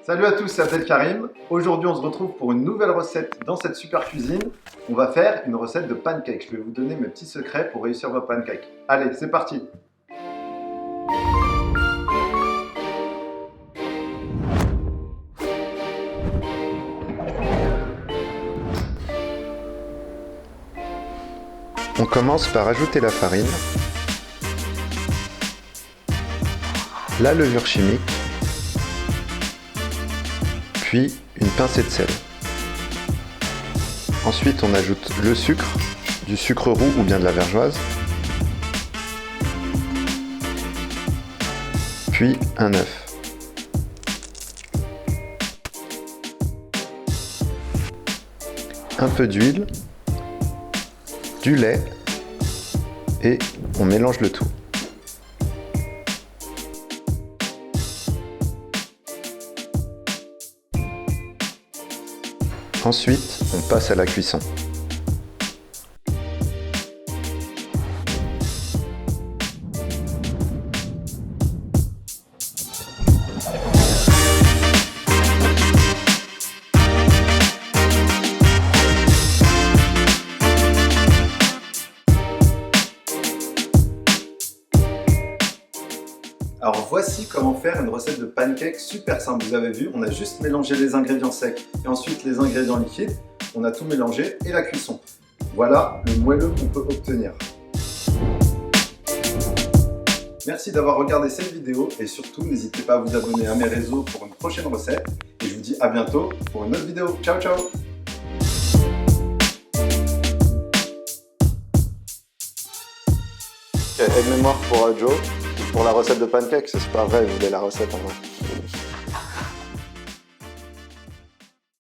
Salut à tous, c'est Abdelkarim. Aujourd'hui, on se retrouve pour une nouvelle recette dans cette super cuisine. On va faire une recette de pancakes. Je vais vous donner mes petits secrets pour réussir vos pancakes. Allez, c'est parti! On commence par ajouter la farine, la levure chimique, puis une pincée de sel. Ensuite, on ajoute le sucre, du sucre roux ou bien de la vergeoise, puis un œuf. Un peu d'huile, du lait et on mélange le tout. Ensuite, on passe à la cuisson. Alors voici comment faire une recette de pancakes super simple. Vous avez vu, on a juste mélangé les ingrédients secs et ensuite les ingrédients liquides. On a tout mélangé et la cuisson. Voilà le moelleux qu'on peut obtenir. Merci d'avoir regardé cette vidéo et surtout n'hésitez pas à vous abonner à mes réseaux pour une prochaine recette. Et je vous dis à bientôt pour une autre vidéo. Ciao ciao! Aide-mémoire pour Joe. Pour la recette de pancakes, c'est pas vrai, il voulait la recette en vrai.